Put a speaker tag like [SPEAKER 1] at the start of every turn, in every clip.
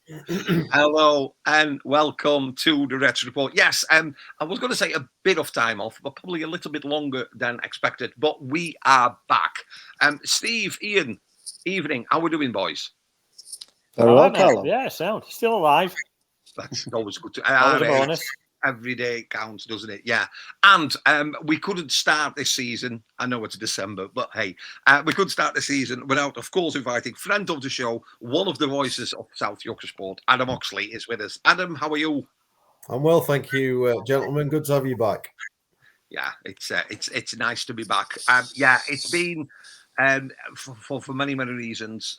[SPEAKER 1] Hello and welcome to the Reds Report. Yes, I was going to say a bit of time off, but probably a little bit longer than expected. But we are back. Steve, Ian, evening. How are we doing, boys?
[SPEAKER 2] Very well,
[SPEAKER 3] mate.
[SPEAKER 2] Carlo.
[SPEAKER 3] Yeah, sound. Still alive.
[SPEAKER 1] That's always good to.
[SPEAKER 3] Always a bonus.
[SPEAKER 1] Every day counts, doesn't it? Yeah. And we couldn't start this season. I know it's December, but hey, we couldn't start the season without, of course, inviting friend of the show, one of the voices of South Yorkshire sport, Adam Oxley, is with us. Adam, how are you?
[SPEAKER 4] I'm well, thank you, gentlemen. Good to have you back.
[SPEAKER 1] Yeah, it's nice to be back. Yeah, it's been for many reasons.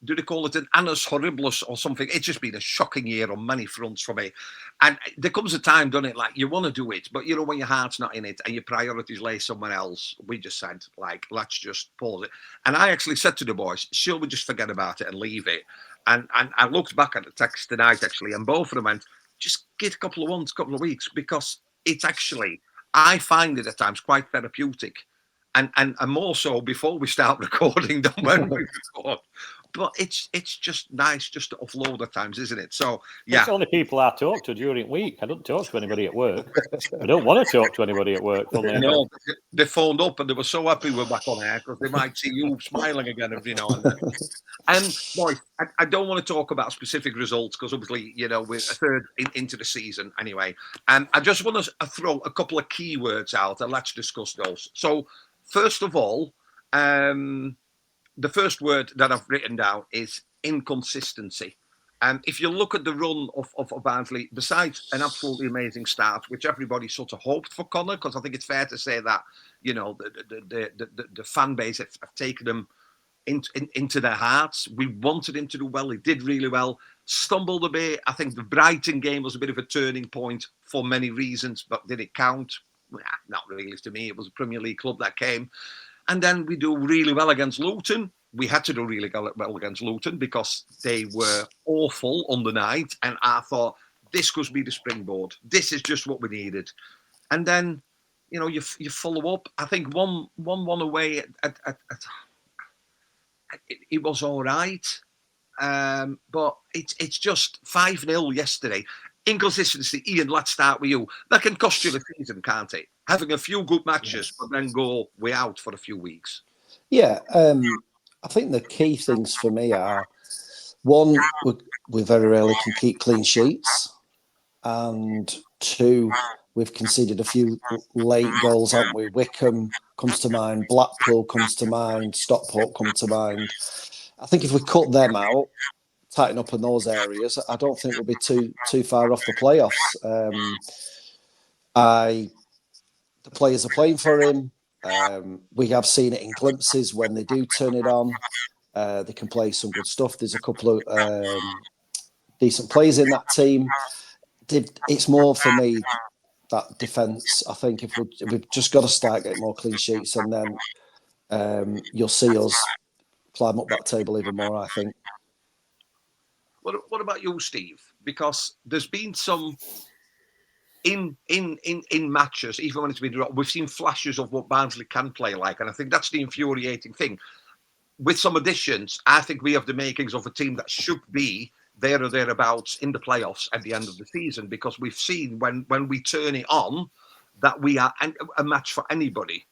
[SPEAKER 1] Do they call it an annus horribilis or something? It's just been a shocking year on many fronts for me. And there comes a time, doesn't it? Like you want to do it, but you know when your heart's not in it and your priorities lay somewhere else. We just said like, let's just pause it. And I actually said to the boys, shall we just forget about it and leave it? And I looked back at the text tonight actually, and both of them went, just get a couple of weeks because it's actually. I find it at times quite therapeutic, and more so before we start recording than when we record. But it's just nice just to offload at times, isn't it? So yeah,
[SPEAKER 3] it's only people I talk to during week. I don't talk to anybody at work. I don't want to talk to anybody at work.
[SPEAKER 1] No, they phoned up and they were so happy we're back on air because they might see you smiling again every now and then. And boys, I don't want to talk about specific results because obviously, you know, we're a third into the season anyway. And I just want to throw a couple of keywords out and let's discuss those. So, first of all, the first word that I've written down is inconsistency. If you look at the run of Barnsley, besides an absolutely amazing start, which everybody sort of hoped for Connor, because I think it's fair to say that, you know, the fan base have taken them into their hearts. We wanted him to do well. He did really well. Stumbled a bit. I think the Brighton game was a bit of a turning point for many reasons, but did it count? Not really to me. It was a Premier League club that came. And then we do really well against Luton. We had to do really well against Luton because they were awful on the night. And I thought, this could be the springboard. This is just what we needed. And then, you know, you follow up. I think one away it was all right. But it's just 5-0 yesterday. Inconsistency. Ian, let's start with you. That can cost you the season, can't it? Having a few good matches, but then go way out for a few weeks.
[SPEAKER 2] Yeah, I think the key things for me are, one, we very rarely can keep clean sheets. And two, we've conceded a few late goals, haven't we? Wickham comes to mind, Blackpool comes to mind, Stockport comes to mind. I think if we cut them out, tighten up in those areas, I don't think we'll be too far off the playoffs. The players are playing for him. We have seen it in glimpses when they do turn it on. They can play some good stuff. There's a couple of decent players in that team. It's more for me that defence. I think if we've just got to start getting more clean sheets, and then you'll see us climb up that table even more, I think.
[SPEAKER 1] What about you, Steve? Because there's been some in matches, even when it's been dropped, we've seen flashes of what Barnsley can play like, and I think that's the infuriating thing. With some additions, I think we have the makings of a team that should be there or thereabouts in the playoffs at the end of the season, because we've seen when we turn it on that we are a match for anybody.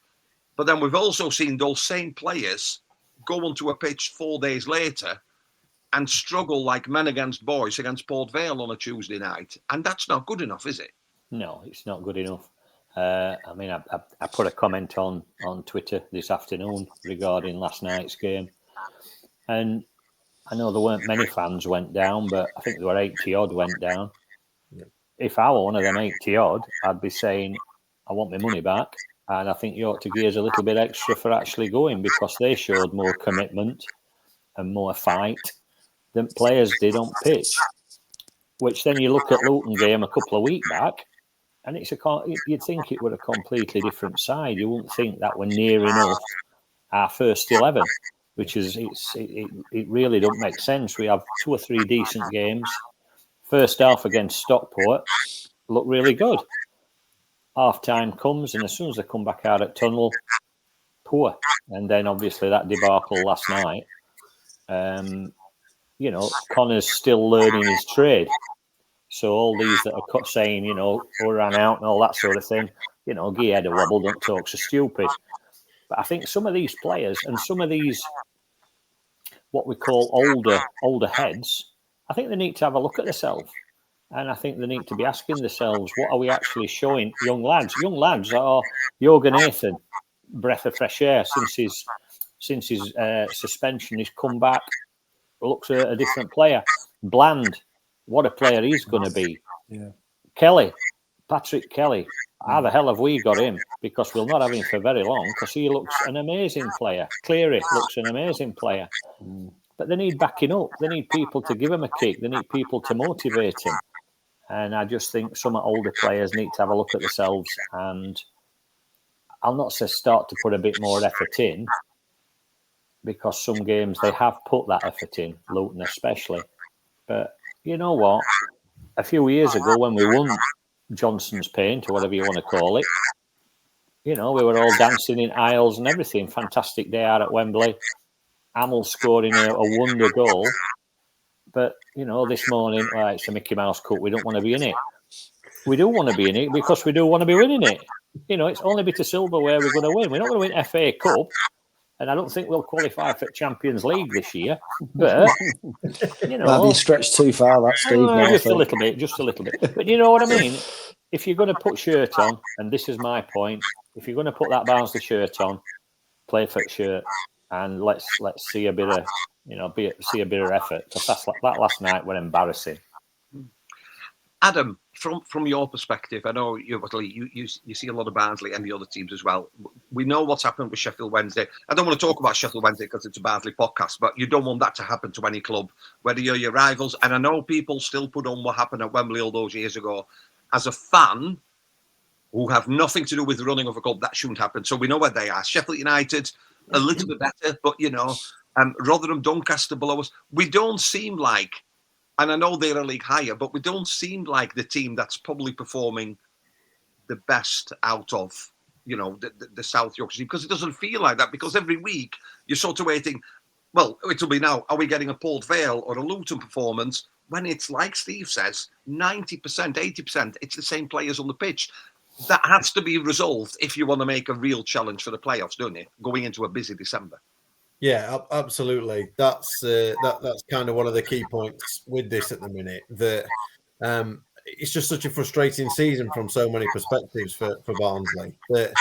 [SPEAKER 1] But then we've also seen those same players go onto a pitch 4 days later and struggle like men against boys against Port Vale on a Tuesday night. And that's not good enough, is it?
[SPEAKER 3] No, it's not good enough. I mean, I put a comment on Twitter this afternoon regarding last night's game. And I know there weren't many fans went down, but I think there were 80-odd went down. Yeah. If I were one of them 80-odd, I'd be saying, I want my money back. And I think you ought to give us a little bit extra for actually going, because they showed more commitment and more fight than players did on pitch. Which then you look at Luton game a couple of weeks back, and you'd think it were a completely different side. You wouldn't think that we're near enough our first 11, which is it really don't make sense. We have 2 or 3 decent games. First half against Stockport looked really good. Half time comes, and as soon as they come back out at Tunnel, poor. And then obviously that debacle last night. Connor's still learning his trade. So all these that are saying, Hourihane out and all that sort of thing, give your head a wobble, don't talk so stupid. But I think some of these players and some of these, what we call older heads, I think they need to have a look at themselves. And I think they need to be asking themselves, what are we actually showing young lads? Young lads are Hourihane, breath of fresh air since his suspension. He's come back, looks a different player. Bland, what a player he's going to be.
[SPEAKER 2] Yeah.
[SPEAKER 3] Patrick Kelly, how the hell have we got him? Because we'll not have him for very long because he looks an amazing player. Cleary looks an amazing player. But they need backing up. They need people to give him a kick. They need people to motivate him. And I just think some older players need to have a look at themselves and I'll not say start to put a bit more effort in because some games they have put that effort in, Luton especially. But you know what? A few years ago when we won Johnson's Paint or whatever you want to call it, we were all dancing in aisles and everything. Fantastic day out at Wembley. Amel scoring a wonder goal. But, this morning, it's a Mickey Mouse Cup. We don't want to be in it. We do want to be in it because we do want to be winning it. It's only a bit of silverware we're going to win. We're not going to win FA Cup. And I don't think we'll qualify for Champions League this year. But,
[SPEAKER 2] Have you stretched too far, that, Steve?
[SPEAKER 3] Just a little bit. But you know what I mean? If you're going to put shirt on, and this is my point, if you're going to put that Barnsley shirt on, play for shirt, and let's see a bit of, see a bit of effort. Because that last night were embarrassing.
[SPEAKER 1] Adam, from your perspective, I know you see a lot of Barnsley and the other teams as well. We know what's happened with Sheffield Wednesday. I don't want to talk about Sheffield Wednesday because it's a Barnsley podcast, but you don't want that to happen to any club, whether you're your rivals. And I know people still put on what happened at Wembley all those years ago. As a fan who have nothing to do with the running of a club, that shouldn't happen. So we know where they are. Sheffield United, a little bit better, but Rotherham, Doncaster below us. We don't seem like, and I know they're a league higher, but we don't seem like the team that's probably performing the best out of, the South Yorkshire team, because it doesn't feel like that, because every week you're sort of waiting, well, it'll be now, are we getting a Port Vale or a Luton performance, when it's like Steve says, 90%, 80%, it's the same players on the pitch. That has to be resolved if you want to make a real challenge for the playoffs, don't it? Going into a busy December.
[SPEAKER 4] Yeah, absolutely. That's kind of one of the key points with this at the minute. That it's just such a frustrating season from so many perspectives for Barnsley. That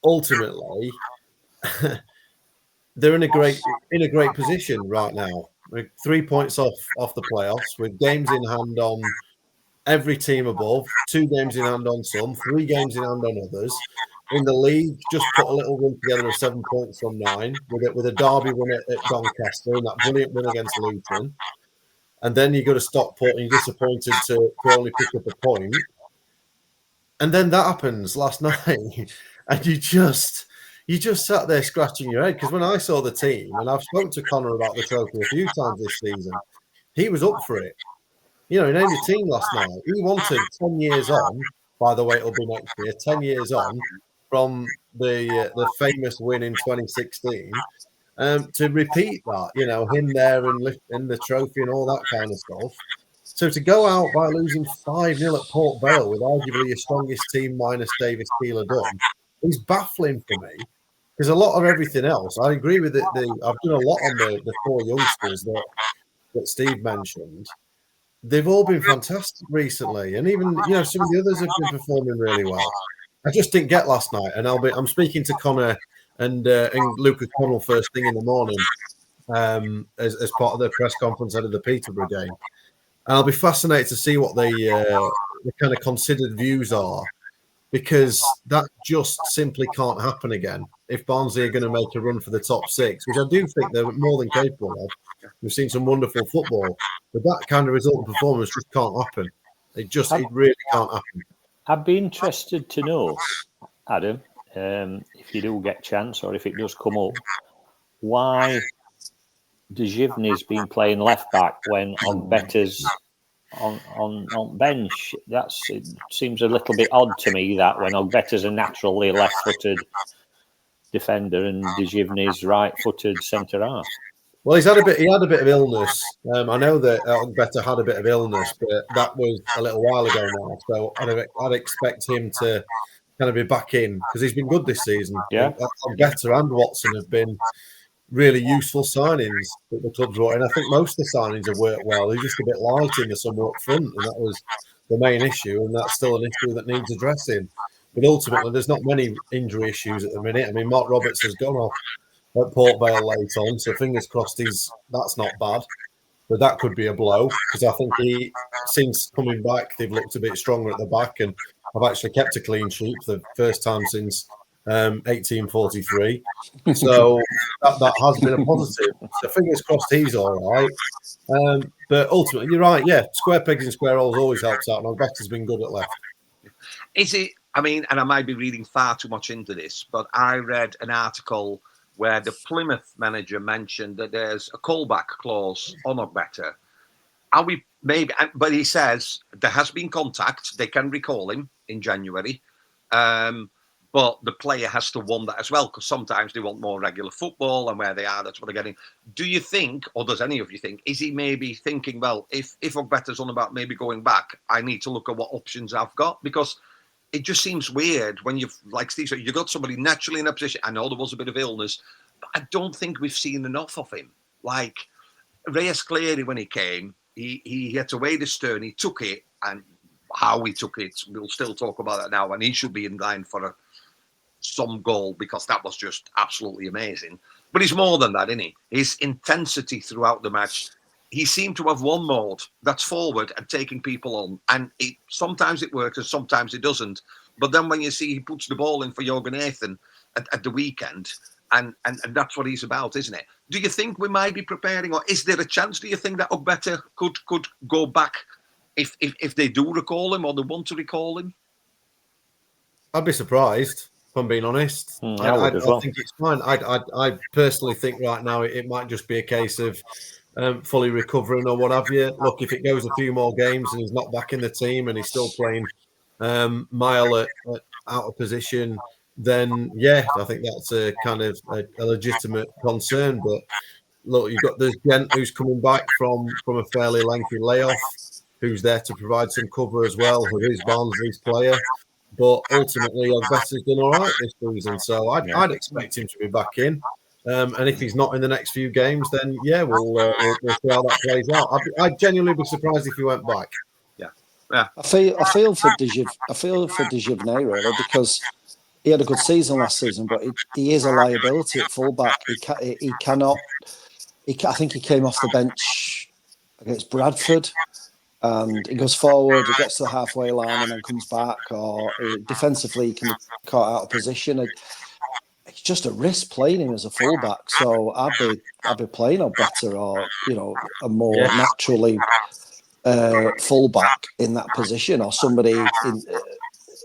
[SPEAKER 4] ultimately they're in a great position right now. We're 3 points off the playoffs, with games in hand on every team above, 2 games in hand on some, 3 games in hand on others. In the league, just put a little run together of 7 points from 9 with a derby win at Doncaster and that brilliant win against Luton. And then you go to Stockport and you're disappointed to only pick up a point. And then that happens last night, and you just sat there scratching your head, because when I saw the team, and I've spoken to Connor about the trophy a few times this season, he was up for it. He named a team last night. He wanted 10 years on. By the way, it'll be next year. 10 years on from the famous win in 2016, to repeat that, him there and lifting the trophy and all that kind of stuff. So to go out by losing 5-0 at Port Vale with arguably your strongest team minus Davis Keeler done is baffling for me, because a lot of everything else, I agree with it. I've done a lot on the 4 youngsters that Steve mentioned. They've all been fantastic recently, and even some of the others have been performing really well. I just didn't get last night, and I'm speaking to Connor and Lucas Connell first thing in the morning, as part of the press conference out of the Peterborough game, and I'll be fascinated to see what the kind of considered views are, because that just simply can't happen again if Barnsley are going to make a run for the top 6, which I do think they're more than capable of. We've seen some wonderful football, but that kind of result and performance just can't happen. It really can't happen.
[SPEAKER 3] I'd be interested to know, Adam, if you do get a chance or if it does come up, why Dejivny's been playing left back when Ogbetter's on bench. It seems a little bit odd to me that when Ogbetter's a naturally left-footed defender and Dejivny's right-footed centre half.
[SPEAKER 4] Well, he had a bit of illness. I know that Better had a bit of illness, but that was a little while ago now. So I'd expect him to kind of be back in because he's been good this season.
[SPEAKER 3] Yeah.
[SPEAKER 4] Better and Watson have been really useful signings that the club's brought in. I think most of the signings have worked well. They're just a bit light in the summer up front, and that was the main issue, and that's still an issue that needs addressing. But ultimately, there's not many injury issues at the minute. I mean, Mark Roberts has gone off at Port Vale late on, so fingers crossed that's not bad. But that could be a blow because I think since coming back, they've looked a bit stronger at the back, and I've actually kept a clean sheet for the first time since 1843. So that has been a positive. So fingers crossed he's all right. But ultimately, you're right. Yeah, square pegs in square holes always helps out, and Better's been good at left.
[SPEAKER 1] Is it? I mean, and I might be reading far too much into this, but I read an article where the Plymouth manager mentioned that there's a callback clause on Better. Are we maybe? But he says there has been contact. They can recall him in January. But the player has to want that as well, because sometimes they want more regular football, and where they are, that's what they're getting. Do you think, or does any of you think, is he maybe thinking, well, if Ogbetter's on about maybe going back, I need to look at what options I've got? Because it just seems weird when you've, like Steve said, you got somebody naturally in a position. I know there was a bit of illness, but I don't think we've seen enough of him. Like Reyes Cleary, when he came, he had to weigh the stern, he took it, and how he took it, we'll still talk about that now, and he should be in line for some goal, because that was just absolutely amazing. But he's more than that, isn't he? His intensity throughout the match. He seemed to have one mode, that's forward and taking people on, and sometimes it works and sometimes it doesn't. But then when you see he puts the ball in for Hourihane at the weekend, and that's what he's about, isn't it? Do you think we might be preparing, or is there a chance, do you think, that Ogbeta could go back if they do recall him, or they want to recall him?
[SPEAKER 4] I'd be surprised, if I'm being honest. I think it's fine. I personally think right now it might just be a case of fully recovering or what have you. Look, if it goes a few more games and he's not back in the team and he's still playing mile out of position, then yeah, I think that's a kind of a legitimate concern. But look, there's Gent who's coming back from a fairly lengthy layoff, who's there to provide some cover as well, who is Barnsley's player. But ultimately, Ogbeta's done all right this season, so I'd expect him to be back in. And if he's not in the next few games, then yeah, we'll see how that plays out. I'd genuinely be surprised if he went back.
[SPEAKER 1] Yeah.
[SPEAKER 2] I feel for Dejavne really, because he had a good season last season, but he is a liability at fullback. He cannot. I think he came off the bench against Bradford, and he goes forward, he gets to the halfway line, and then comes back. Or defensively, he can be caught out of position. It's just a risk playing him as a fullback. So I'd be playing Ogbeta, or a more naturally fullback in that position, or somebody in,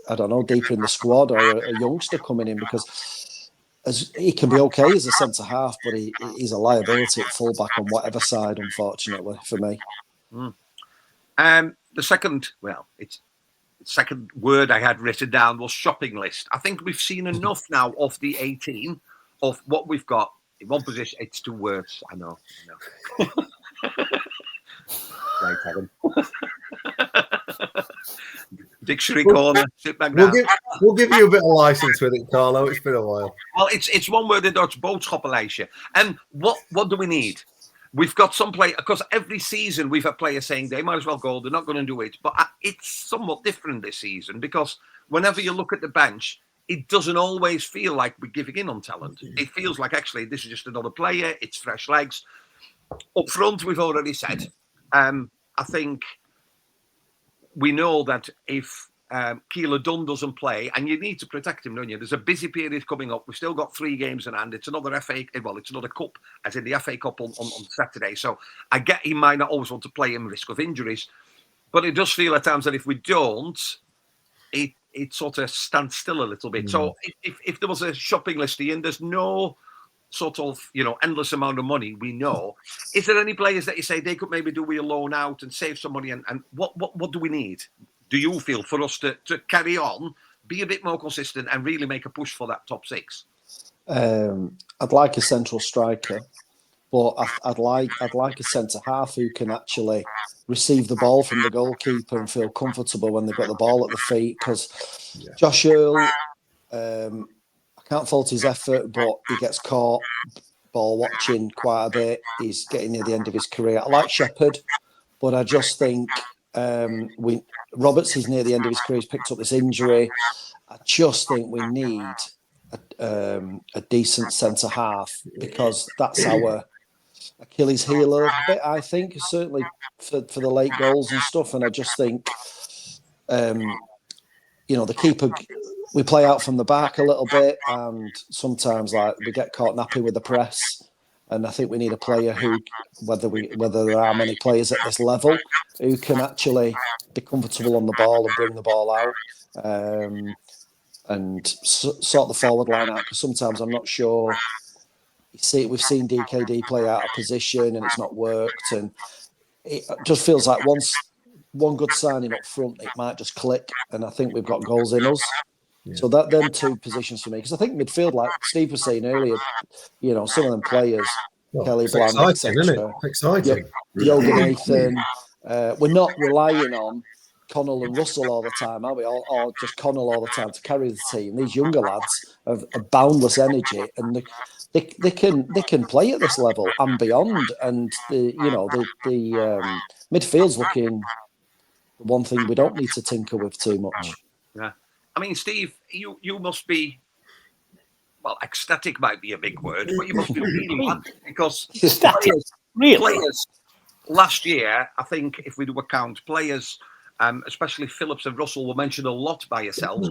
[SPEAKER 2] I don't know, deeper in the squad, or a youngster coming in, because he can be okay as a centre half, but he's a liability at fullback on whatever side, unfortunately for me.
[SPEAKER 1] The second word I had written down was shopping list. I think we've seen enough now of the 18 of what we've got in one position. It's two words. I know. Right, Adam. Dictionary corner. Sit back down.
[SPEAKER 4] We'll give you a bit of license with it, Carlo. It's been a while.
[SPEAKER 1] Well, it's one word in Dutch, boodschappenlijstje. And what do we need? We've got some play, because every season we've had players saying they might as well go, they're not going to do it. But it's somewhat different this season, because whenever you look at the bench, it doesn't always feel like we're giving in on talent. It feels like actually this is just another player, it's fresh legs. Up front, we've already said, I think we know that if Keeler Dunn doesn't play, and you need to protect him, don't you? There's a busy period coming up. We've still got 3 games in hand. It's another it's another cup, as in the FA Cup on Saturday. So I get he might not always want to play in risk of injuries, but it does feel at times that if we don't, it sort of stands still a little bit. So if there was a shopping list, and there's no sort of endless amount of money, we know. Is there any players that you say they could maybe do with a loan out and save some money? And what do we need? Do you feel for us to carry on, be a bit more consistent, and really make a push for that top 6?
[SPEAKER 2] I'd like a central striker. but I'd like a centre half who can actually receive the ball from the goalkeeper and feel comfortable when they've got the ball at the feet. Because Josh Earl, I can't fault his effort, but he gets caught ball watching quite a bit. He's getting near the end of his career. I like Shepherd, but I just think Roberts is near the end of his career. He's picked up this injury. I just think we need a decent centre half, because that's our Achilles heel a little bit, I think, certainly for the late goals and stuff. And I just think, the keeper, we play out from the back a little bit, and sometimes like we get caught napping with the press. And I think we need a player who, whether there are many players at this level, who can actually be comfortable on the ball and bring the ball out, and sort the forward line out. Because sometimes I'm not sure. We've seen DKD play out of position and it's not worked, and it just feels like once one good signing up front, it might just click. And I think we've got goals in us. Yeah. So them two positions for me, because I think midfield, like Steve was saying earlier, some of them players, Kelly Bland, etc.
[SPEAKER 4] Exciting.
[SPEAKER 2] Hourihane. We're not relying on Connell and Russell all the time, are we? Or just Connell all the time to carry the team. These younger lads have a boundless energy, and they can play at this level and beyond. And the midfield's looking the one thing we don't need to tinker with too much.
[SPEAKER 1] Yeah. I mean, Steve, you must be, well, ecstatic might be a big word, but you must be really happy, because players last year, I think if we do a count, players, especially Phillips and Russell, were mentioned a lot by yourselves.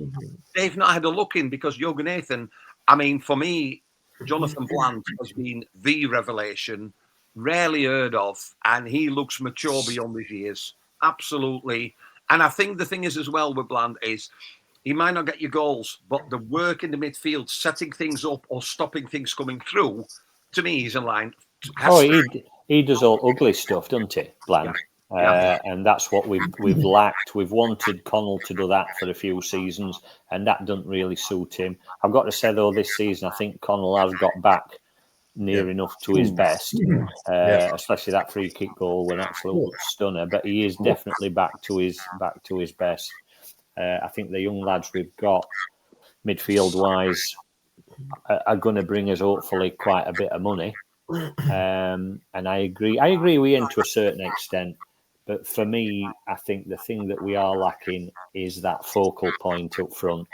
[SPEAKER 1] They've not had a look in, because Hourihane, I mean, for me, Jonathan Bland has been the revelation, rarely heard of, and he looks mature beyond his years. Absolutely. And I think the thing is as well with Bland is, he might not get your goals, but the work in the midfield, setting things up or stopping things coming through, to me, he's a line.
[SPEAKER 3] He does all ugly stuff, doesn't he, Bland? Yeah. And that's what we've lacked. We've wanted Connell to do that for a few seasons, and that doesn't really suit him. I've got to say, though, this season, I think Connell has got back near enough to his best, especially that free kick goal, an absolute stunner. But he is definitely back to his best. I think the young lads we've got, midfield-wise, are going to bring us hopefully quite a bit of money. And I agree with him to a certain extent. But for me, I think the thing that we are lacking is that focal point up front.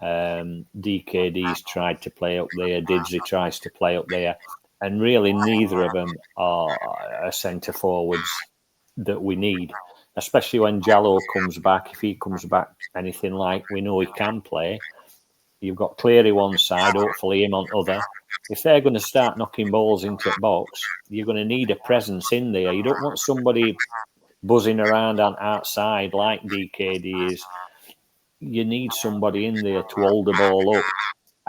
[SPEAKER 3] DKD's tried to play up there, Didsley tries to play up there, and really neither of them are centre forwards that we need. Especially when Jallo comes back, if he comes back anything like we know he can play, you've got Cleary one side, hopefully him on other. If they're going to start knocking balls into the box, you're going to need a presence in there. You don't want somebody buzzing around on outside like DKD is. You need somebody in there to hold the ball up.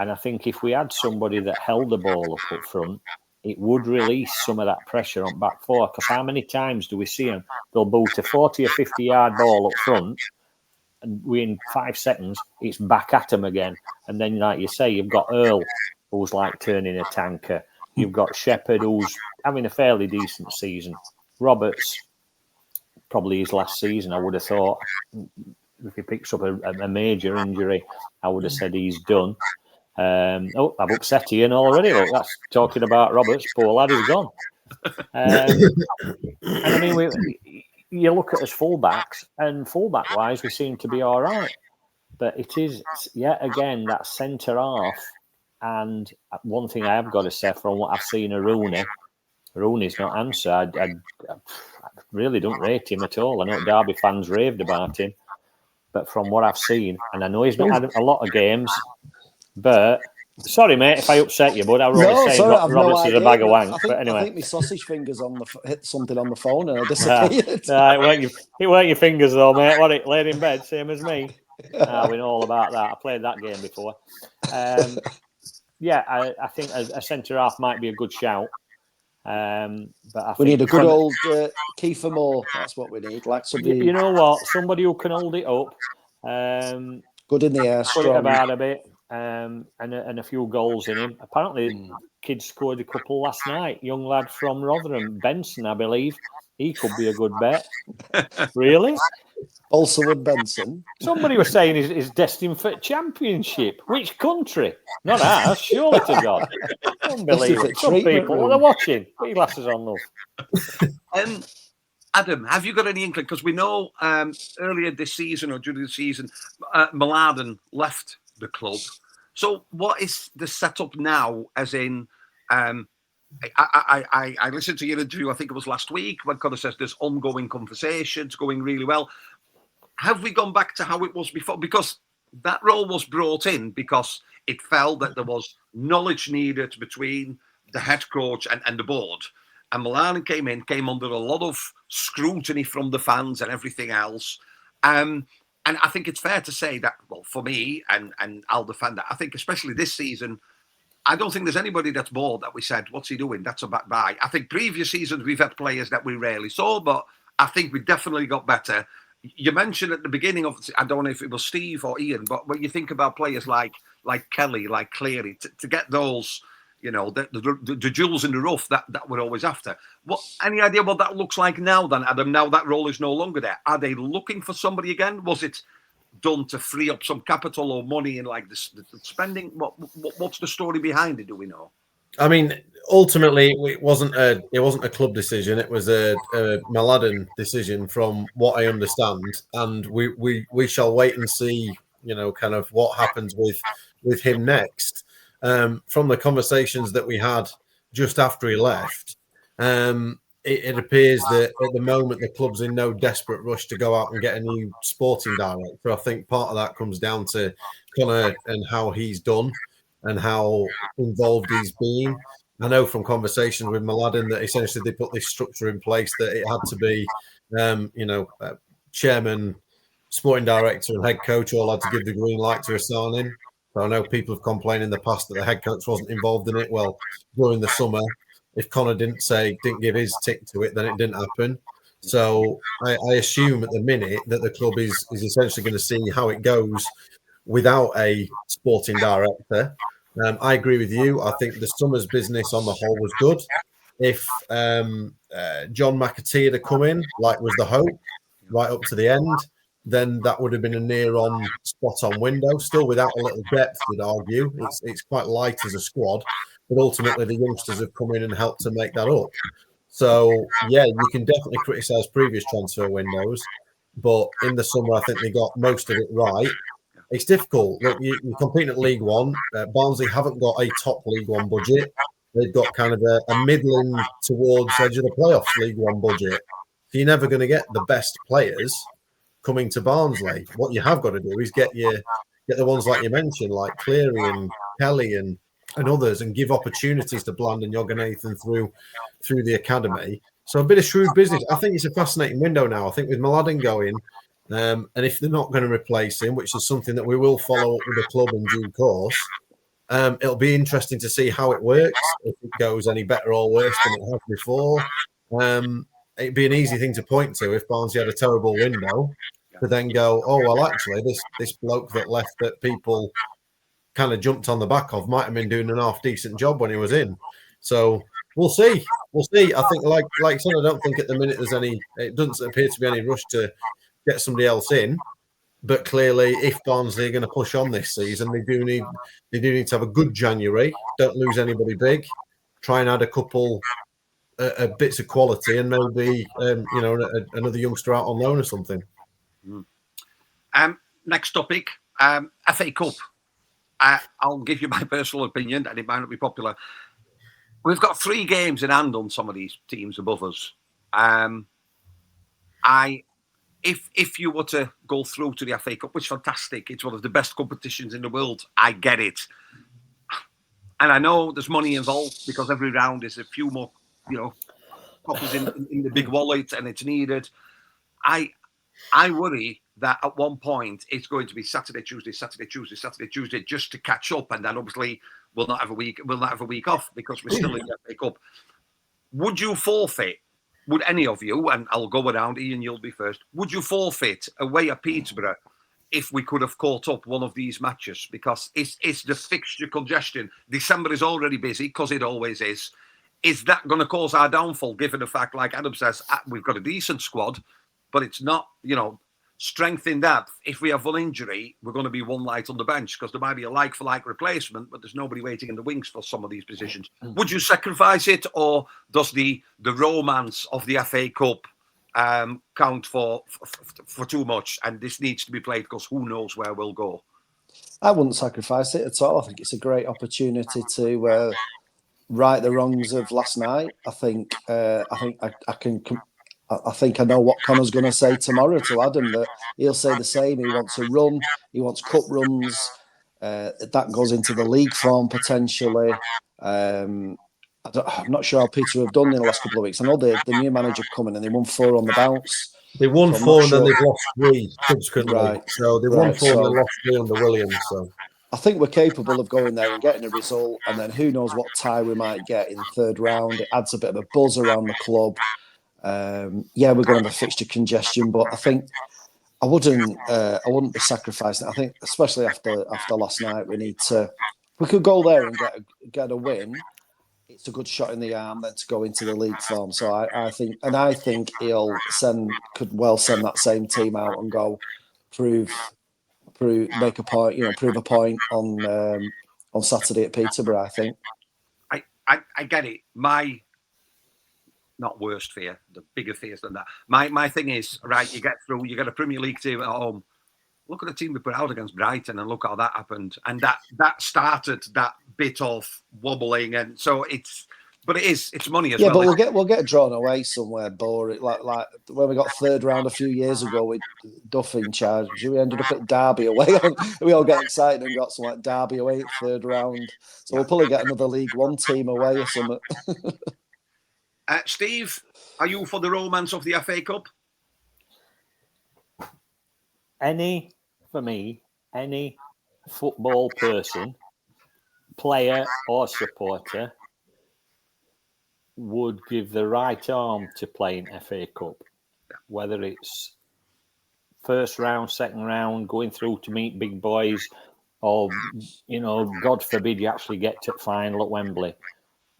[SPEAKER 3] And I think if we had somebody that held the ball up front, it would release some of that pressure on back four. Because how many times do we see them? They'll boot a 40 or 50-yard ball up front, and within 5 seconds, it's back at them again. And then, like you say, you've got Earl, who's like turning a tanker. You've got Shepherd, who's having a fairly decent season. Roberts, probably his last season, I would have thought. If he picks up a major injury, I would have said he's done. I've upset Ian already. Look, that's talking about Roberts. Poor lad, he's gone. And I mean, you look at us fullbacks, and fullback-wise, we seem to be all right. But it is, yet again, that centre half. And one thing I have got to say from what I've seen of Rooney's not answered. I really don't rate him at all. I know Derby fans raved about him. But from what I've seen, and I know he's not had a lot of games, but sorry, mate, if I upset you, but I was only saying Roberts is a bag of wank. But anyway,
[SPEAKER 2] I think my sausage fingers hit something on the phone and I disappeared.
[SPEAKER 3] It weren't your fingers though, mate. What it laid in bed, same as me. We know all about that. I played that game before. I think a centre half might be a good shout. But
[SPEAKER 2] we need a good old Kiefer Moore. That's what we need. Like somebody,
[SPEAKER 3] you know what? Somebody who can hold it up.
[SPEAKER 2] Good in the air,
[SPEAKER 3] strong. Put it about a bit. and a few goals in him. Apparently, kids scored a couple last night. Young lad from Rotherham, Benson, I believe. He could be a good bet. Really?
[SPEAKER 2] Also with Benson.
[SPEAKER 3] Somebody was saying he's destined for championship. Which country? Not ours, surely to God. Unbelievable. Some people are watching. Put your glasses on, love.
[SPEAKER 1] Adam, have you got any inkling? Because we know earlier this season or during the season, Mladen left the club. So what is the setup now? As in, I listened to your interview, I think it was last week, when Connor says there's ongoing conversations going really well. Have we gone back to how it was before? Because that role was brought in because it felt that there was knowledge needed between the head coach and the board. And Mladen came under a lot of scrutiny from the fans and everything else. And I think it's fair to say that, well, for me, and I'll defend that, I think especially this season, I don't think there's anybody that's bored that we said, what's he doing? That's a bad buy. I think previous seasons we've had players that we rarely saw, but I think we definitely got better. You mentioned at the beginning of, I don't know if it was Steve or Ian, but when you think about players like Kelly, like Cleary, to get those, you know, the jewels in the rough that we're always after. Any idea what that looks like now then, Adam? Now that role is no longer there. Are they looking for somebody again? Was it done to free up some capital or money in like the spending? What's the story behind it? Do we know?
[SPEAKER 4] I mean, ultimately, it wasn't a club decision. It was a Mladen decision, from what I understand, and we shall wait and see. You know, kind of what happens with him next. From the conversations that we had just after he left, it appears that at the moment the club's in no desperate rush to go out and get a new sporting director. I think part of that comes down to Connor and how he's done and how involved he's been. I know from conversations with Mladen that essentially they put this structure in place that it had to be, chairman, sporting director, and head coach all had to give the green light to a signing. So I know people have complained in the past that the head coach wasn't involved in it. Well, during the summer, if Connor didn't give his tick to it, then it didn't happen. So I assume at the minute that the club is essentially going to see how it goes without a sporting director. I agree with you. I think the summer's business on the whole was good. If John McAtee had come in, like was the hope, right up to the end, then that would have been a near-on, spot-on window. Still without a little depth, you'd argue. It's quite light as a squad, but ultimately the youngsters have come in and helped to make that up. So, yeah, you can definitely criticise previous transfer windows, but in the summer I think they got most of it right. It's difficult. Look, you're competing at League One. Barnsley haven't got a top League One budget. They've got kind of a middling towards edge of the playoffs League One budget. So you're never going to get the best players coming to Barnsley. What you have got to do is get the ones like you mentioned, like Cleary and Kelly and others, and give opportunities to Bland and Jorgenathan through the academy. So a bit of shrewd business. I think it's a fascinating window now. I think with Mladen going, and if they're not going to replace him, which is something that we will follow up with the club in due course, it'll be interesting to see how it works, if it goes any better or worse than it has before. It'd be an easy thing to point to if Barnsley had a terrible window, to then go, oh, well, actually, this bloke that left that people kind of jumped on the back of might have been doing an half-decent job when he was in. So we'll see. We'll see. I think, like I said, I don't think at the minute it doesn't appear to be any rush to get somebody else in. But clearly, if Barnsley are going to push on this season, they do need to have a good January. Don't lose anybody big. Try and add a couple bits of quality, and maybe another youngster out on loan or something.
[SPEAKER 1] Next topic, FA Cup. I'll give you my personal opinion, and it might not be popular. We've got 3 games in hand on some of these teams above us. If you were to go through to the FA Cup, which is fantastic, it's one of the best competitions in the world. I get it, and I know there's money involved because every round is a few more, copies in the big wallet, and it's needed. I worry that at one point it's going to be Saturday, Tuesday, just to catch up, and then obviously we'll not have a week off because we're still in the FA Cup. Would you forfeit? Would any of you, and I'll go around, Ian, you'll be first, would you forfeit away at Peterborough if we could have caught up one of these matches, because it's the fixture congestion. December is already busy, because it always is. Is that going to cause our downfall, given the fact, like Adam says, we've got a decent squad, but it's not, strength in that. If we have one injury, we're going to be one light on the bench, because there might be a like-for-like replacement, but there's nobody waiting in the wings for some of these positions. Would you sacrifice it, or does the romance of the FA Cup count for too much, and this needs to be played because who knows where we'll go?
[SPEAKER 2] I wouldn't sacrifice it at all. I think it's a great opportunity to right the wrongs of last night. I think I know what Connor's going to say tomorrow to Adam, that he'll say the same. He wants a run. He wants cup runs. That goes into the league form potentially. I'm not sure how Peter have done in the last couple of weeks. I know the new manager coming and they won 4 on the bounce.
[SPEAKER 4] They won 4 and then they've lost 3 subsequently.
[SPEAKER 2] Right.
[SPEAKER 4] So they won 4 and then lost 3 under Williams. So
[SPEAKER 2] I think we're capable of going there and getting a result, and then who knows what tie we might get in the third round. It adds a bit of a buzz around the club. We're going to have a fixture congestion, but I think I wouldn't be sacrificing it. I think, especially after last night, we could go there and get a win. It's a good shot in the arm then to go into the league form. So I think he'll could well send that same team out and go make a point, prove a point on Saturday at Peterborough. I think.
[SPEAKER 1] I get it. My not worst fear, the bigger fears than that. My thing is, right, you get through, you get a Premier League team at home. Look at the team we put out against Brighton, and look how that happened. And that started that bit of wobbling, and so it's money as well.
[SPEAKER 2] Yeah, but we'll get drawn away somewhere boring, like when we got third round a few years ago with Duffy in charge. We ended up at Derby away. We all got excited and got some like Derby away at third round. So we'll probably get another League One team away or something.
[SPEAKER 1] Steve, are you for the romance of the FA Cup?
[SPEAKER 3] For me, any football person, player or supporter, would give the right arm to playing FA Cup, whether it's first round, second round, going through to meet big boys, or God forbid you actually get to final at Wembley.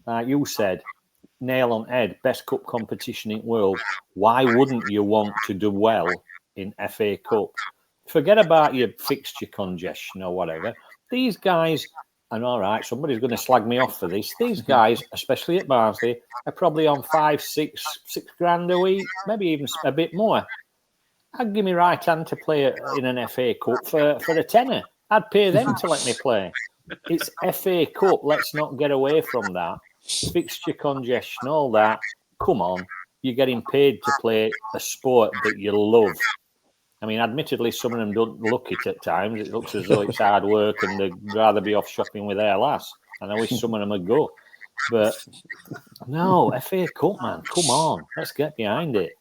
[SPEAKER 3] Like you said, nail on head, best cup competition in the world. Why wouldn't you want to do well in FA Cup? Forget about your fixture congestion or whatever. These guys, and all right, somebody's going to slag me off for this. These guys, especially at Barnsley, are probably on 5, 6 grand a week, maybe even a bit more. I'd give me right hand to play in an FA Cup for a tenner. I'd pay them to let me play. It's FA Cup. Let's not get away from that. Fixture congestion, all that. Come on. You're getting paid to play a sport that you love. I mean, admittedly, some of them don't look it at times. It looks as though it's hard work and they'd rather be off shopping with their lass. And I wish some of them would go. But no, FA Cup, man. Come on. Let's get behind it.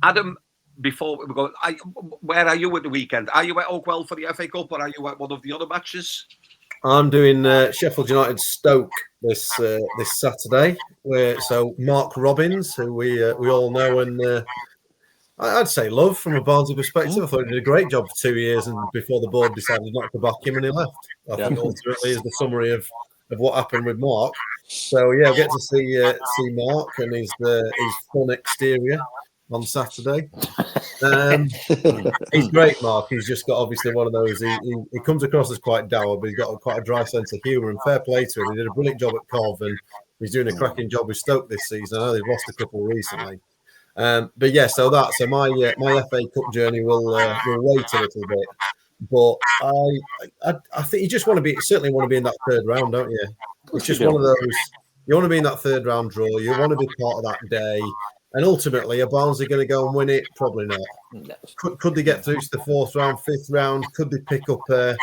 [SPEAKER 1] Adam, before we go, where are you at the weekend? Are you at Oakwell for the FA Cup, or are you at one of the other matches?
[SPEAKER 4] I'm doing Sheffield United Stoke this Saturday. So Mark Robbins, who we all know and I'd say love from a Barnsley perspective. I thought he did a great job for 2 years, and before the board decided not to back him, and he left. I think ultimately is the summary of what happened with Mark. So yeah, I get to see Mark and his fun exterior on Saturday. He's great, Mark. He's just got obviously one of those. He comes across as quite dour, but he's got quite a dry sense of humour, and fair play to him. He did a brilliant job at Cov, and he's doing a cracking job with Stoke this season. I know they've lost a couple recently. But yeah, so my FA Cup journey will wait a little bit, but I think you just want to be in that third round, don't you? It's just one of those. You want to be in that third round draw. You want to be part of that day, and ultimately, are Barnsley going to go and win it? Probably not. Could they get through to the fourth round, fifth round? Could they pick up a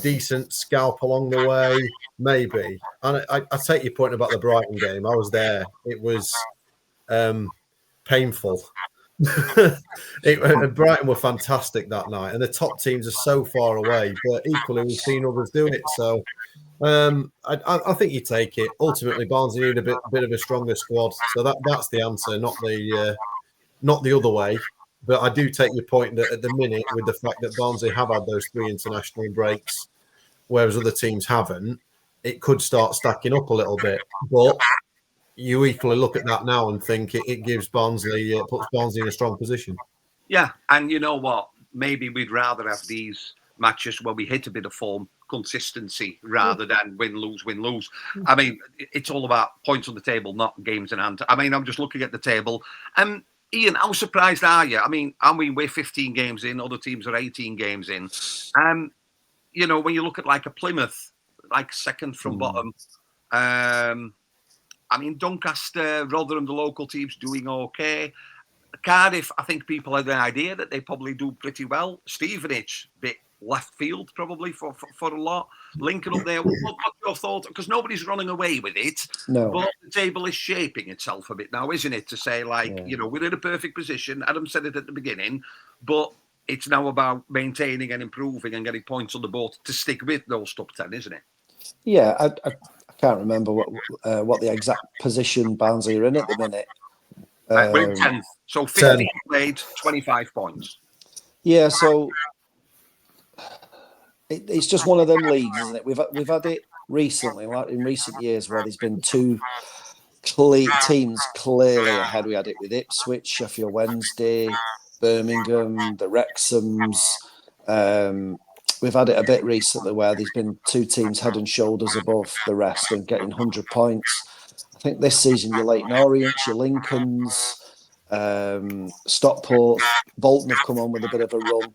[SPEAKER 4] decent scalp along the way? Maybe. And I take your point about the Brighton game. I was there. It was painful. Brighton were fantastic that night, and the top teams are so far away, but equally we've seen others do it. So I think you take it. Ultimately, Barnsley need a bit of a stronger squad, so that's the answer, not the other way. But I do take your point that at the minute, with the fact that Barnsley have had those 3 international breaks, whereas other teams haven't, it could start stacking up a little bit. But you equally look at that now and think it gives Barnsley, puts Barnsley in a strong position.
[SPEAKER 1] Yeah, and you know what? Maybe we'd rather have these matches where we hit a bit of form, consistency, rather than win, lose, win, lose. I mean, it's all about points on the table, not games in hand. I mean, I'm just looking at the table. Ian, how surprised are you? I mean, we're 15 games in, other teams are 18 games in. You know, when you look at like a Plymouth, like second from bottom, I mean, Doncaster, Rotherham, the local teams doing okay. Cardiff, I think people had an idea that they probably do pretty well. Stevenage, bit left field probably for a lot. Lincoln up there. What's your thought? Because nobody's running away with it.
[SPEAKER 2] No.
[SPEAKER 1] But the table is shaping itself a bit now, isn't it? To say, like, you know, we're in a perfect position. Adam said it at the beginning, but it's now about maintaining and improving and getting points on the board to stick with those top 10, isn't it?
[SPEAKER 2] Yeah, I can't remember what the exact position Barnsley are in at the minute.
[SPEAKER 1] We're in 10th. So 15 played, 25 points.
[SPEAKER 2] Yeah, so it's just one of them leagues, isn't it? We've had it recently, like in recent years, where there's been 2 teams clearly ahead. We had it with Ipswich, Sheffield Wednesday, Birmingham, the Wrexhams. We've had it a bit recently where there's been 2 teams head and shoulders above the rest and getting 100 points. I think this season your Leyton Orient, your Lincolns, Stockport, Bolton have come on with a bit of a run.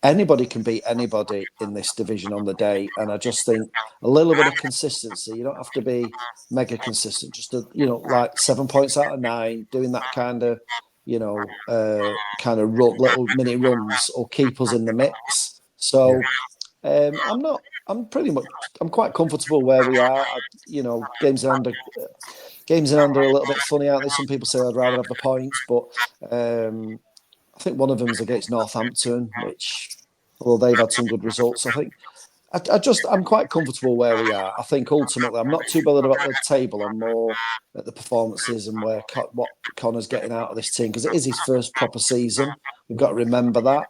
[SPEAKER 2] Anybody can beat anybody in this division on the day, and I just think a little bit of consistency. You don't have to be mega consistent. Just like 7 points out of 9, doing that kind of run, little mini runs, or keep us in the mix. So I'm quite comfortable where we are. Games in hand are a little bit funny, aren't they? Some people say I'd rather have the points, but I think one of them is against Northampton, which, although they've had some good results, I think I'm quite comfortable where we are. I think ultimately I'm not too bothered about the table. I'm more at the performances and what Connor's getting out of this team, because it is his first proper season. We've got to remember that.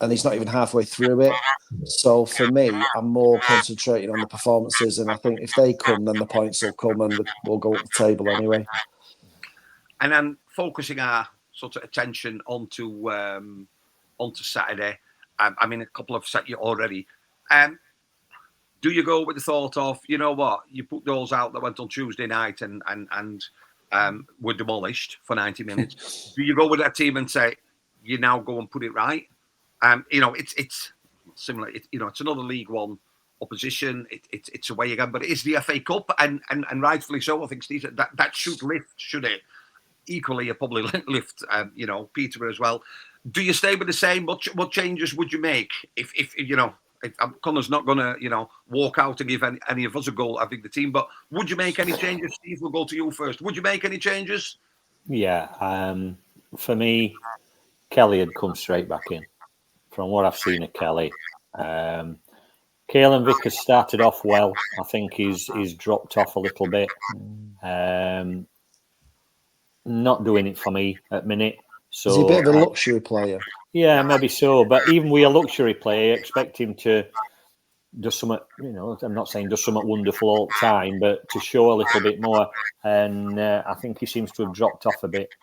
[SPEAKER 2] And he's not even halfway through it. So for me, I'm more concentrating on the performances, and I think if they come, then the points will come and we'll go up the table anyway.
[SPEAKER 1] And then focusing our sort of attention onto Saturday. I mean, a couple have set you already. Do you go with the thought of, you know what, you put those out that went on Tuesday night and were demolished for 90 minutes. Do you go with that team and say, you now go and put it right? It's similar. It's another League One opposition. It's away again, but it is the FA Cup, and rightfully so. I think, Steve, that should lift, should it? Equally, you probably lift, Peterborough as well. Do you stay with the same? What changes would you make if Connor's not going to, walk out and give any of us a goal? I think the team, but would you make any changes? Steve, we'll go to you first. Would you make any changes?
[SPEAKER 3] Yeah, for me, Kelly had come straight back in. From what I've seen of Kelly, Caelan Vickers started off well. I think he's dropped off a little bit. Not doing it for me at minute. So
[SPEAKER 2] is he a bit of a luxury player?
[SPEAKER 3] Yeah, maybe so. But even with a luxury player, expect him to do something. I'm not saying do something wonderful all the time, but to show a little bit more. And I think he seems to have dropped off a bit.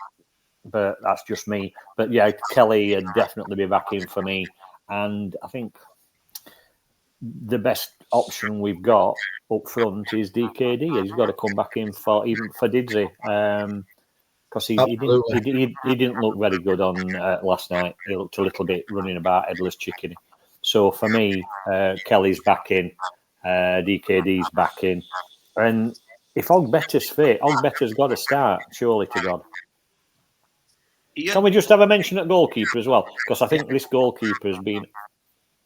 [SPEAKER 3] But that's just me. But yeah, Kelly would definitely be back in for me. And I think the best option we've got up front is DKD. He's got to come back in for Didsey. Because he didn't look very good on last night. He looked a little bit running about headless chicken. So for me, Kelly's back in, DKD's back in. And if Ogbetter's fit, Ogbetter's got to start, surely to God.
[SPEAKER 1] Yeah.
[SPEAKER 3] Can we just have a mention at goalkeeper as well? Because I think this goalkeeper has been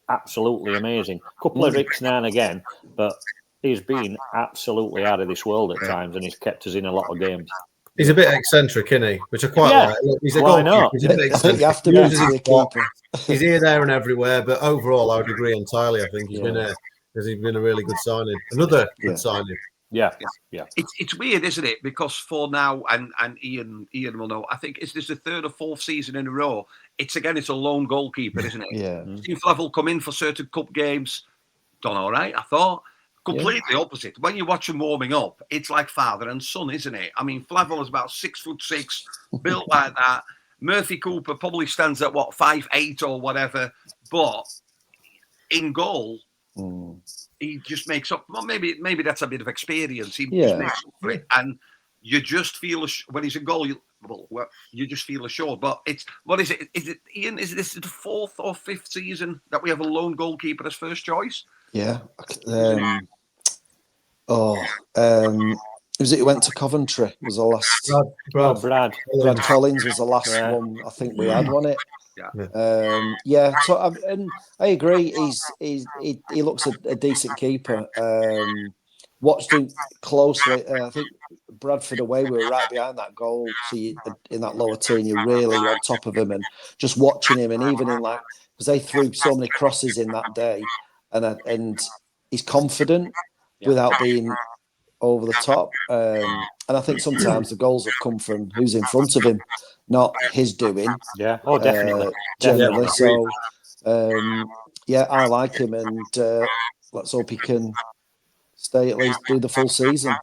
[SPEAKER 3] absolutely amazing. A couple of ricks now and again, but he's been absolutely out of this world at times, and he's kept us in a lot of games.
[SPEAKER 4] He's a bit eccentric, isn't he? Which I quite like. Look, he's a goalkeeper. He's a bit eccentric.
[SPEAKER 2] You have to be a keeper.
[SPEAKER 4] He's here, there, and everywhere. But overall, I would agree entirely. I think he's been a really good signing. Another good signing.
[SPEAKER 3] Yeah.
[SPEAKER 1] It's weird, isn't it? Because for now, and Ian will know, I think is this the third or fourth season in a row? It's a lone goalkeeper, isn't it?
[SPEAKER 2] Yeah.
[SPEAKER 1] Seen Flavel come in for certain cup games, done all right, I thought. Completely opposite. When you watch them warming up, it's like father and son, isn't it? I mean, Flavel is about 6'6", built like that. Murphy Cooper probably stands at 5'8" or whatever, but in goal, he just makes up. Well, maybe that's a bit of experience. He just makes up for it, and you just feel when he's in goal. You just feel assured. But it's what is it? Is it Ian? Is this the fourth or fifth season that we have a lone goalkeeper as first choice?
[SPEAKER 2] Yeah. Was it who went to Coventry? Was the last
[SPEAKER 3] Brad
[SPEAKER 2] Collins was the last one I think we had, wasn't it?
[SPEAKER 1] Yeah.
[SPEAKER 2] So I agree. He looks a decent keeper. Watched him closely. I think Bradford away, we were right behind that goal. So in that lower team, you're really on top of him, and just watching him, and even in because they threw so many crosses in that day, and he's confident without being over the top. And I think sometimes the goals have come from who's in front of him, not his doing.
[SPEAKER 3] Yeah. Oh, definitely.
[SPEAKER 2] Generally. So, I like him, and let's hope he can stay at least do the full season.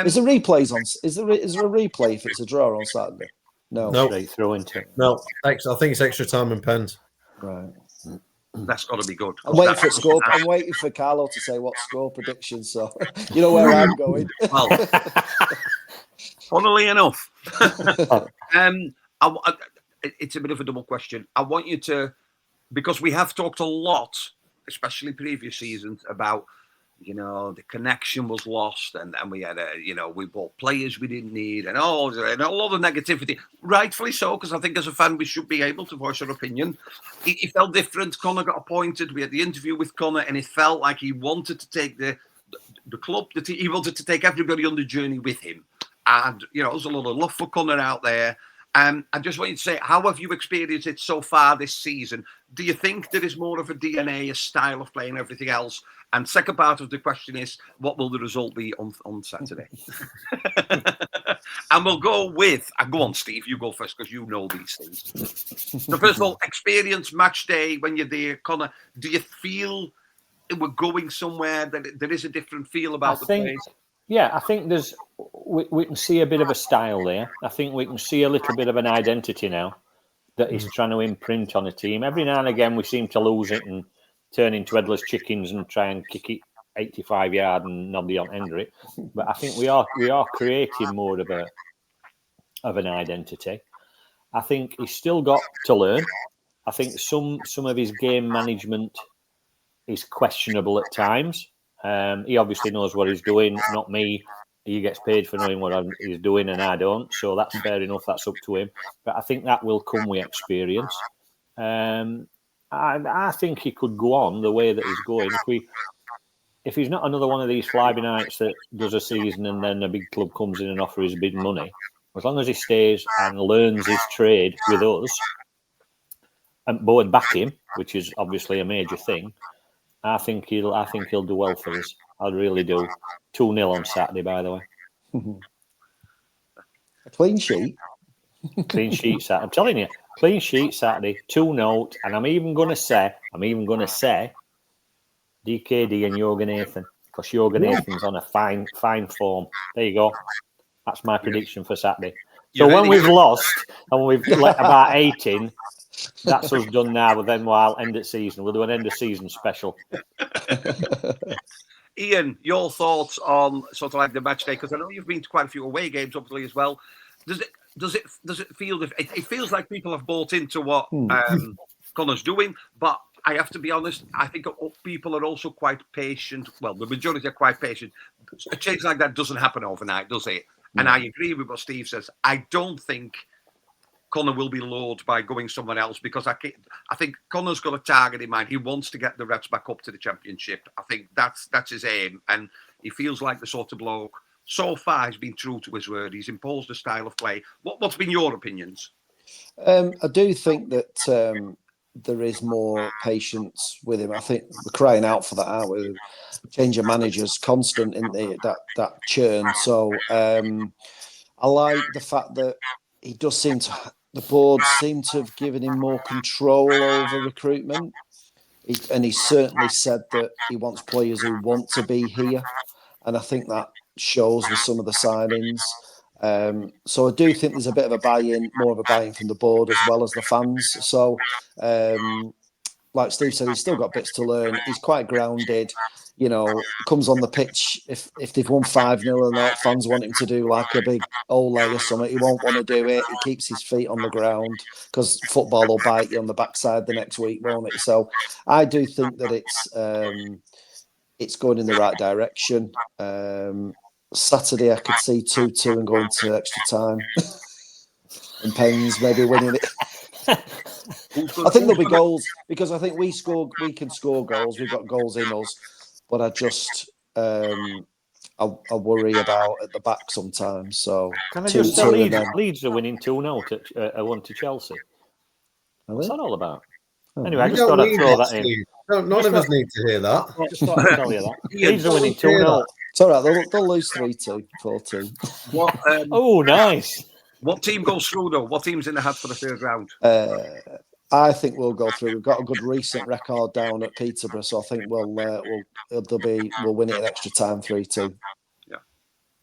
[SPEAKER 2] Is there replays on? Is there a replay if it's a draw on Saturday? No.
[SPEAKER 3] Straight through into it.
[SPEAKER 4] No, I think it's extra time and pens.
[SPEAKER 2] Right.
[SPEAKER 1] That's got to be good.
[SPEAKER 2] I'm waiting for score. I'm waiting for Carlo to say what score prediction. So you know where I'm going.
[SPEAKER 1] Well, funnily enough, it's a bit of a double question. I want you to, because we have talked a lot, especially previous seasons, about the connection was lost, and we had we bought players we didn't need, and a lot of negativity, rightfully so, because I think as a fan we should be able to voice our opinion. It felt different. Connor got appointed. We had the interview with Connor, and it felt like he wanted to take the club, that he wanted to take everybody on the journey with him, and there's a lot of love for Connor out there. I just want you to say, how have you experienced it so far this season? Do you think there is more of a DNA, a style of play, and everything else? And second part of the question is, what will the result be on Saturday? And we'll go with, go on, Steve, you go first because you know these things. So first of all, experience match day when you're there, Connor. Do you feel we're going somewhere, that there is a different feel about the place?
[SPEAKER 3] Yeah, I think we can see a bit of a style there. I think we can see a little bit of an identity now that he's trying to imprint on a team. Every now and again, we seem to lose it and turn into headless chickens and try and kick it 85 yard and nobody on ender it. But I think we are creating more of an identity. I think he's still got to learn. I think some of his game management is questionable at times. He obviously knows what he's doing, not me. He gets paid for knowing what he's doing and I don't. So that's fair enough. That's up to him. But I think that will come with experience. I think he could go on the way that he's going. If he's not another one of these fly-by-nights that does a season and then a big club comes in and offers big money, as long as he stays and learns his trade with us and board back him, which is obviously a major thing, I think he'll do well for us. I really do. 2-0 on Saturday, by the way.
[SPEAKER 2] A clean sheet.
[SPEAKER 3] Clean sheet Saturday. I'm telling you, clean sheet Saturday, 2-0, and I'm even going to say DKD and Hourihane, because Hourihane's on a fine form. There you go. That's my prediction for Saturday. So when we've lost and we've let about 8 in, that's us done now. But then we'll end of season. We'll do an end of season special.
[SPEAKER 1] Ian, your thoughts on sort of like the match day? Because I know you've been to quite a few away games, obviously, as well. Does it feel? It feels like people have bought into what Connor's doing, but I have to be honest. I think people are also quite patient. Well, the majority are quite patient. A change like that doesn't happen overnight, does it? And I agree with what Steve says. I don't think Connor will be lured by going somewhere else, because I think Connor's got a target in mind. He wants to get the Reds back up to the Championship. I think that's his aim, and he feels like the sort of bloke. So far, he's been true to his word. He's imposed a style of play. What's been your opinions?
[SPEAKER 2] I do think that there is more patience with him. I think we're crying out for that, aren't we? Change of managers constant in that churn. So I like the fact that he does seem to. The board seem to have given him more control over recruitment. And he certainly said that he wants players who want to be here. And I think that shows with some of the signings. So I do think there's a bit of a buy-in, more of a buy-in from the board as well as the fans. So, like Steve said, he's still got bits to learn. He's quite grounded. Comes on the pitch. If they've won 5-0 and the fans want him to do like a big ole or something, he won't want to do it. He keeps his feet on the ground because football will bite you on the backside the next week, won't it? So I do think that it's going in the right direction. Saturday, I could see 2-2 and going to extra time. And Pens maybe winning it. I think there'll be goals because I think we can score goals. We've got goals in us, but I just I worry about at the back sometimes. So
[SPEAKER 3] can I just say Leeds are winning 2-0 at 1 to Chelsea. What's that all about? Anyway, I just thought I'd throw that in.
[SPEAKER 4] None of us need to hear that.
[SPEAKER 3] I just thought I'd tell you that. Leeds are winning 2-0.
[SPEAKER 2] It's all right. They'll lose 3-2, 4-2.
[SPEAKER 3] Oh, nice.
[SPEAKER 1] What team goes through though? What team's in the hat for the third round?
[SPEAKER 2] I think we'll go through. We've got a good recent record down at Peterborough, so I think we'll win it in extra time 3-2.
[SPEAKER 1] Yeah,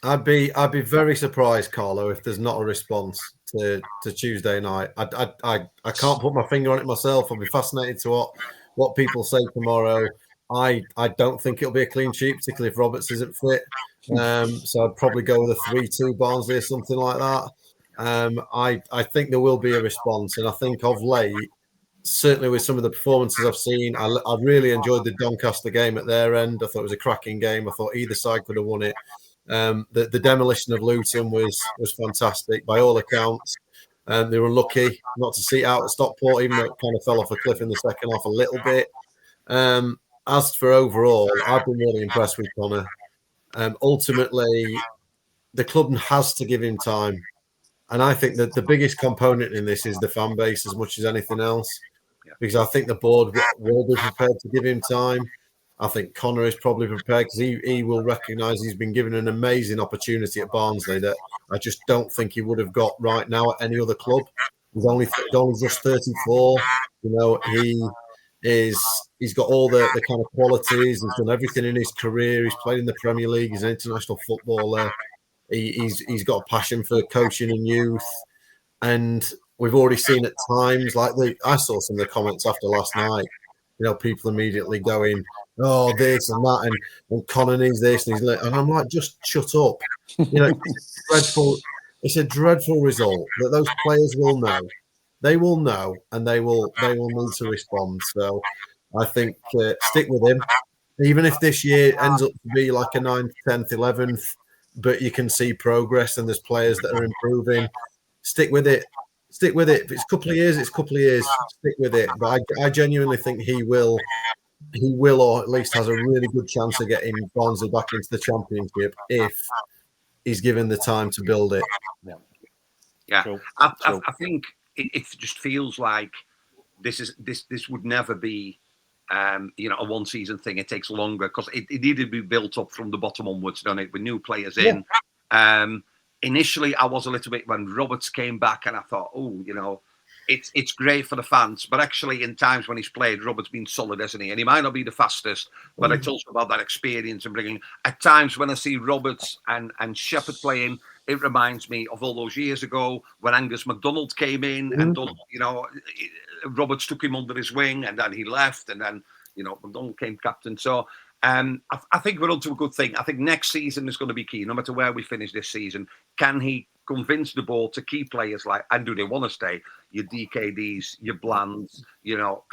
[SPEAKER 4] I'd be very surprised, Carlo, if there's not a response to Tuesday night. I can't put my finger on it myself. I'll be fascinated to what people say tomorrow. I don't think it'll be a clean sheet, particularly if Roberts isn't fit. So I'd probably go with a 3-2 Barnsley or something like that. I think there will be a response, and I think of late, certainly with some of the performances I've seen, I really enjoyed the Doncaster game at their end. I thought it was a cracking game. I thought either side could have won it. The demolition of Luton was fantastic by all accounts. They were unlucky not to see it out at Stockport, even though it kind of fell off a cliff in the second half a little bit. As for overall, I've been really impressed with Connor. Ultimately, the club has to give him time. And I think that the biggest component in this is the fan base as much as anything else, because I think the board will be prepared to give him time. I think Connor is probably prepared because he will recognise he's been given an amazing opportunity at Barnsley that I just don't think he would have got right now at any other club. He's only just 34. He's got all the kind of qualities. He's done everything in his career. He's played in the Premier League. He's an international footballer. He's got a passion for coaching in youth, and we've already seen at times I saw some of the comments after last night. People immediately going, "Oh, this and that," and Connor needs this, and I'm like, just shut up. It's dreadful. It's a dreadful result that those players will know. They will know, and they will need to respond. So, I think stick with him, even if this year ends up to be like a 9th, 10th, 11th. But you can see progress, and there's players that are improving. Stick with it. Stick with it. If it's a couple of years, it's a couple of years. Stick with it. But I genuinely think he will, or at least has a really good chance of getting Barnsley back into the Championship if he's given the time to build it.
[SPEAKER 1] Yeah. I think it just feels like this would never be a one season thing. It takes longer because it needed to be built up from the bottom onwards, done it with new players in. Initially, I was a little bit when Roberts came back, and I thought, it's great for the fans. But actually, in times when he's played, Roberts been solid, hasn't he? And he might not be the fastest, but it's also about that experience and bringing. At times when I see Roberts and Shepherd playing, it reminds me of all those years ago when Angus MacDonald came in and Roberts took him under his wing, and then he left, and then MacDonald became captain. So I think we're onto a good thing. I think next season is going to be key. No matter where we finish this season, can he convince the board to keep players and do they want to stay? Your DKDs, your Blands,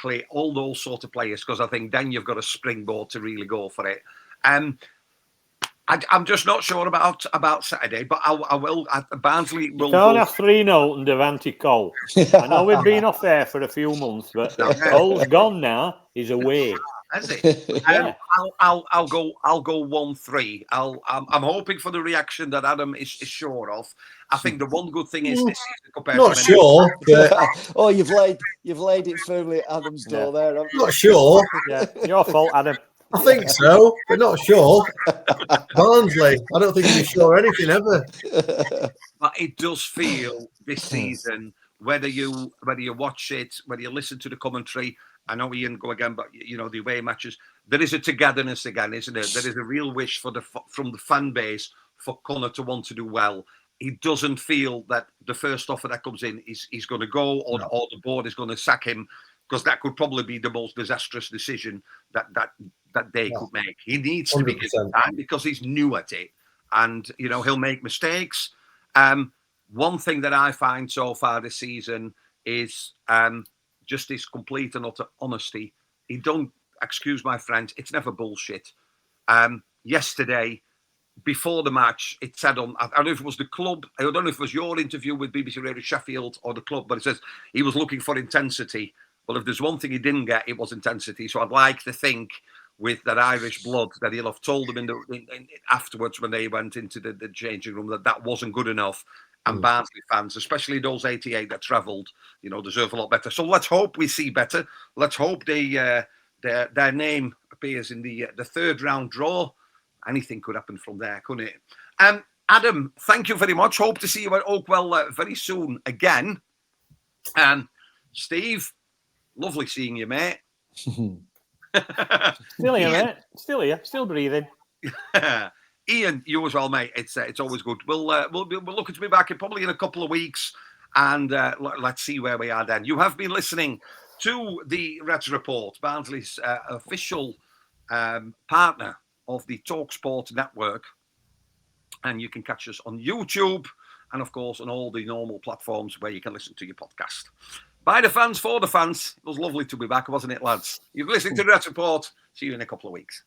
[SPEAKER 1] Clay, all those sort of players. Because I think then you've got a springboard to really go for it. I'm just not sure about Saturday, but I will. Barnsley will.
[SPEAKER 3] Can't have 3-0 and Devante Cole. I know we've been off air for a few months, but Cole's gone now. He's away.
[SPEAKER 1] Has it?
[SPEAKER 3] Yeah.
[SPEAKER 1] I'll go 1-3. I'm hoping for the reaction that Adam is sure of. I think the one good thing is this season compared
[SPEAKER 4] Not
[SPEAKER 1] to many.
[SPEAKER 4] sure, but
[SPEAKER 2] Oh, you've laid it firmly at Adam's door there. haven't you?
[SPEAKER 4] not sure.
[SPEAKER 3] Yeah, your fault, Adam.
[SPEAKER 4] I think so, but not sure. Barnsley, I don't think he'd be sure anything ever.
[SPEAKER 1] But it does feel this season, whether you watch it, whether you listen to the commentary. I know Ian go again, but you know the away matches. There is a togetherness again, isn't there? There is a real wish from the fan base for Connor to want to do well. He doesn't feel that the first offer that comes in is going to go, or the board is going to sack him, because that could probably be the most disastrous decision that they could make. He needs to be given
[SPEAKER 4] 100%.
[SPEAKER 1] time because he's new at it, and you know he'll make mistakes. One thing that I find so far this season is just his complete and utter honesty. He don't, excuse my French, it's never bullshit. Yesterday, before the match, it said on, I don't know if it was the club, I don't know if it was your interview with BBC Radio Sheffield or the club, but it says he was looking for intensity. Well, if there's one thing he didn't get, it was intensity. So I'd like to think with that Irish blood that he'll have told them afterwards when they went into the changing room that wasn't good enough. And Barnsley fans, especially those 88 that travelled, you know, deserve a lot better. So let's hope we see better. Let's hope their name appears in the third round draw. Anything could happen from there, couldn't it? Adam, thank you very much. Hope to see you at Oakwell very soon again. Steve, lovely seeing you, mate.
[SPEAKER 3] Still here, mate. Still here. Still breathing.
[SPEAKER 1] Ian, you as well, mate. It's always good. We're looking to be back probably in a couple of weeks, and let's see where we are then. You have been listening to the Reds Report, Barnsley's official partner of the TalkSport network, and you can catch us on YouTube and, of course, on all the normal platforms where you can listen to your podcast. By the fans, for the fans. It was lovely to be back, wasn't it, lads? You've listened to the Reds Report. See you in a couple of weeks.